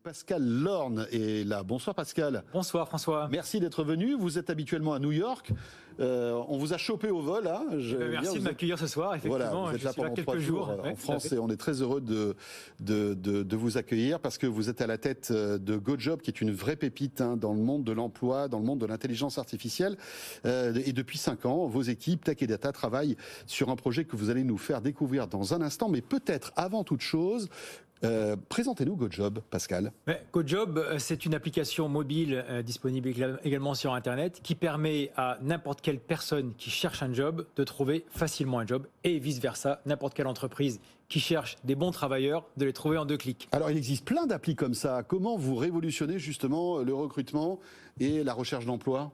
Pascal Lorne est là. Bonsoir Pascal. Bonsoir François. Merci d'être venu. Vous êtes habituellement à New York. On vous a chopé au vol. Hein. Merci de m'accueillir ce soir. Effectivement, voilà, vous êtes là pendant quelques 3 jours en France et on est très heureux de vous accueillir parce que vous êtes à la tête de GoJob, qui est une vraie pépite dans le monde de l'emploi, dans le monde de l'intelligence artificielle. Et depuis 5 ans, vos équipes Tech et Data travaillent sur un projet que vous allez nous faire découvrir dans un instant. Mais peut-être avant toute chose, présentez-nous GoJob, Pascal. GoJob, c'est une application mobile disponible également sur Internet qui permet à n'importe quelle personne qui cherche un job de trouver facilement un job et vice-versa, n'importe quelle entreprise qui cherche des bons travailleurs de les trouver en 2 clics. Alors il existe plein d'applis comme ça. Comment vous révolutionnez justement le recrutement et la recherche d'emploi ?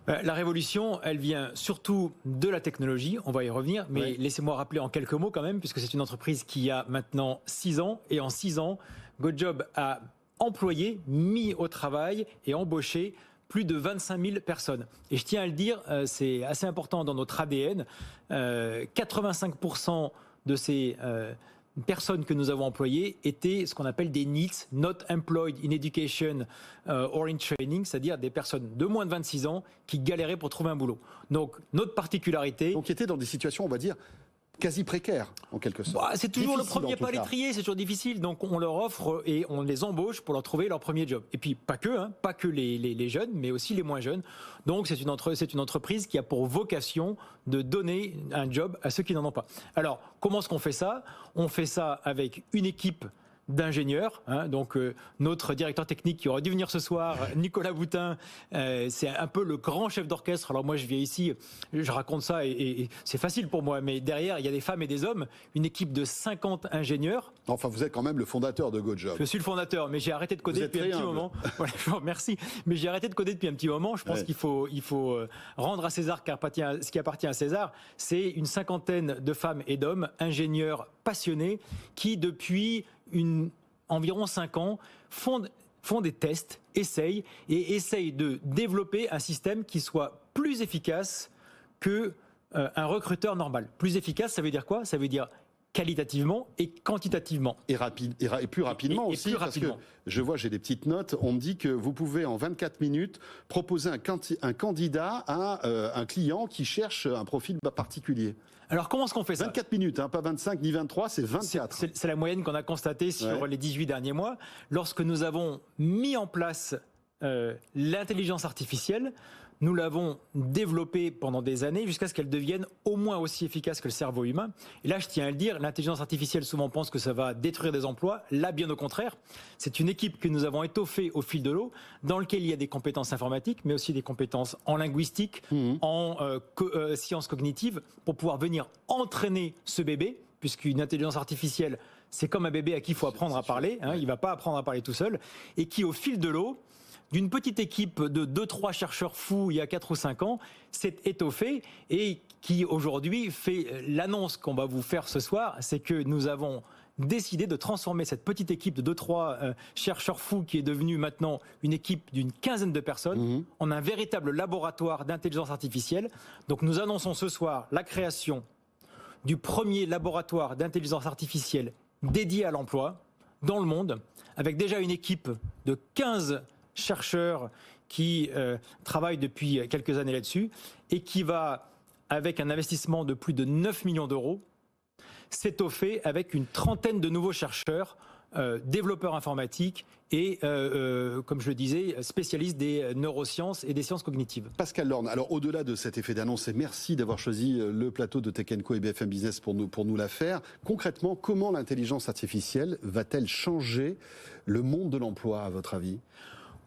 La révolution, elle vient surtout de la technologie, on va y revenir, mais oui. Laissez-moi rappeler en quelques mots quand même, puisque c'est une entreprise qui a maintenant 6 ans, et en 6 ans, GoJob a employé, mis au travail et embauché plus de 25 000 personnes. Et je tiens à le dire, c'est assez important dans notre ADN, 85% de ces personnes que nous avons employées étaient ce qu'on appelle des NEETs, Not Employed in Education or in Training, c'est-à-dire des personnes de moins de 26 ans qui galéraient pour trouver un boulot. Donc, notre particularité... Donc, qui étaient dans des situations, on va dire, quasi précaires, en quelque sorte. C'est toujours difficile, le premier pas à l'étrier, c'est toujours difficile. Donc, on leur offre et on les embauche pour leur trouver leur premier job. Et puis, pas que les jeunes, mais aussi les moins jeunes. Donc, c'est une entreprise qui a pour vocation de donner un job à ceux qui n'en ont pas. Alors, comment est-ce qu'on fait ça ? On fait ça avec une équipe d'ingénieurs, donc notre directeur technique qui aurait dû venir ce soir, Nicolas Boutin, c'est un peu le grand chef d'orchestre. Alors moi je viens ici, je raconte ça et c'est facile pour moi, mais derrière il y a des femmes et des hommes, une équipe de 50 ingénieurs. Enfin vous êtes quand même le fondateur de GoJob. Je suis le fondateur, mais j'ai arrêté de coder depuis un petit moment. Voilà, je vous remercie, mais j'ai arrêté de coder depuis un petit moment. Je pense qu'il faut rendre à César ce qui appartient à César. C'est une 50aine de femmes et d'hommes, ingénieurs passionnés, qui depuis environ 5 ans, font des tests, essayent de développer un système qui soit plus efficace que un recruteur normal. Plus efficace, ça veut dire quoi ? Ça veut dire qualitativement et quantitativement. Et plus rapidement aussi, plus rapidement. Parce que je vois, j'ai des petites notes, on me dit que vous pouvez en 24 minutes proposer un candidat à un client qui cherche un profil particulier. Alors comment est-ce qu'on fait ça ? 24 minutes, pas 25 ni 23, c'est 24. C'est la moyenne qu'on a constatée sur les 18 derniers mois. Lorsque nous avons mis en place l'intelligence artificielle, nous l'avons développée pendant des années jusqu'à ce qu'elle devienne au moins aussi efficace que le cerveau humain. Et là, je tiens à le dire, l'intelligence artificielle souvent pense que ça va détruire des emplois. Là, bien au contraire, c'est une équipe que nous avons étoffée au fil de l'eau, dans laquelle il y a des compétences informatiques, mais aussi des compétences en linguistique, en sciences cognitives, pour pouvoir venir entraîner ce bébé, puisqu'une intelligence artificielle, c'est comme un bébé à qui il faut apprendre à parler, il ne va pas apprendre à parler tout seul, et qui, au fil de l'eau, d'une petite équipe de 2-3 chercheurs fous il y a 4 ou 5 ans, s'est étoffée et qui aujourd'hui fait l'annonce qu'on va vous faire ce soir, c'est que nous avons décidé de transformer cette petite équipe de 2-3 chercheurs fous qui est devenue maintenant une équipe d'une 15aine de personnes en un véritable laboratoire d'intelligence artificielle. Donc nous annonçons ce soir la création du premier laboratoire d'intelligence artificielle dédié à l'emploi dans le monde, avec déjà une équipe de 15 chercheurs qui travaillent depuis quelques années là-dessus et qui va, avec un investissement de plus de 9 millions d'euros, s'étoffer avec une 30aine de nouveaux chercheurs, développeurs informatiques et, comme je le disais, spécialistes des neurosciences et des sciences cognitives. Pascal Lorne, alors au-delà de cet effet d'annonce, et merci d'avoir choisi le plateau de Tech & Co et BFM Business pour nous la faire. Concrètement, comment l'intelligence artificielle va-t-elle changer le monde de l'emploi, à votre avis ?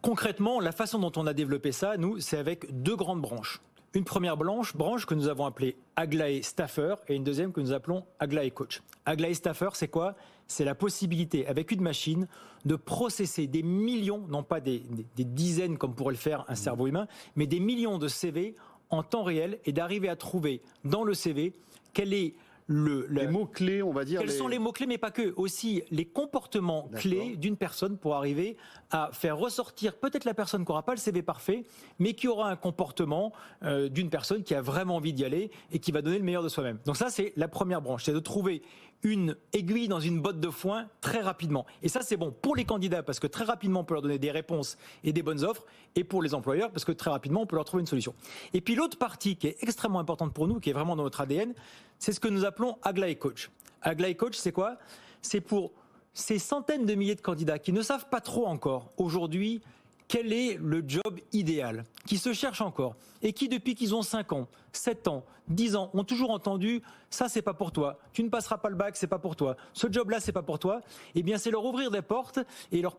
Concrètement, la façon dont on a développé ça, nous, c'est avec 2 grandes branches. Une première branche que nous avons appelée Aglaé Staffer et une deuxième que nous appelons Aglaé Coach. Aglaé Staffer, c'est quoi ? C'est la possibilité, avec une machine, de processer des millions, non pas des dizaines comme pourrait le faire un cerveau humain, mais des millions de CV en temps réel et d'arriver à trouver dans le CV quel est les mots-clés, on va dire. Quels sont les mots-clés, mais pas que. Aussi, les comportements clés d'une personne pour arriver à faire ressortir peut-être la personne qui n'aura pas le CV parfait, mais qui aura un comportement d'une personne qui a vraiment envie d'y aller et qui va donner le meilleur de soi-même. Donc ça, c'est la première branche. C'est de trouver une aiguille dans une botte de foin très rapidement. Et ça, c'est bon pour les candidats parce que très rapidement, on peut leur donner des réponses et des bonnes offres, et pour les employeurs parce que très rapidement, on peut leur trouver une solution. Et puis l'autre partie qui est extrêmement importante pour nous, qui est vraiment dans notre ADN, c'est ce que nous appelons Aglaé Coach. Aglaé Coach, c'est quoi? C'est pour ces centaines de milliers de candidats qui ne savent pas trop encore aujourd'hui quel est le job idéal, qui se cherchent encore et qui, depuis qu'ils ont 5 ans, 7 ans, 10 ans, ont toujours entendu « ça, c'est pas pour toi, tu ne passeras pas le bac, c'est pas pour toi, ce job-là, c'est pas pour toi », eh bien, c'est leur ouvrir des portes et leur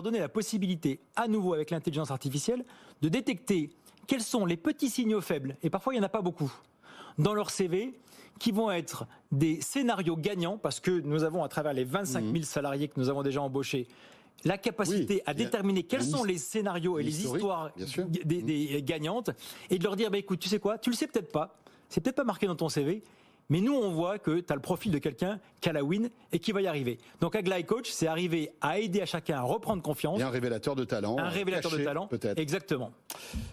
donner la possibilité, à nouveau avec l'intelligence artificielle, de détecter quels sont les petits signaux faibles, et parfois, il n'y en a pas beaucoup, dans leur CV, qui vont être des scénarios gagnants, parce que nous avons, à travers les 25 000 salariés que nous avons déjà embauchés, la capacité à déterminer quels sont les scénarios et les histoires des gagnantes, et de leur dire, écoute, tu sais quoi, tu le sais peut-être pas, c'est peut-être pas marqué dans ton CV, mais nous, on voit que tu as le profil de quelqu'un qui a la win et qui va y arriver. Donc, Aglaé Coach, c'est arriver à aider à chacun à reprendre confiance. Et un révélateur de talent. Un révélateur de talent, peut-être. Exactement.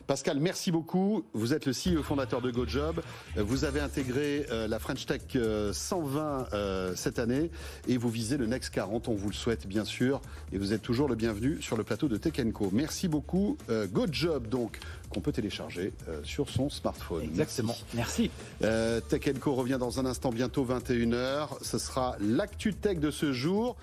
Pascal, merci beaucoup. Vous êtes le CEO fondateur de GoJob. Vous avez intégré la French Tech 120 cette année et vous visez le Next 40. On vous le souhaite, bien sûr. Et vous êtes toujours le bienvenu sur le plateau de Tech & Co. Merci beaucoup. GoJob, donc, qu'on peut télécharger sur son smartphone. Exactement. Merci. Tech & Co revient dans un instant, bientôt 21h. Ce sera l'actu tech de ce jour.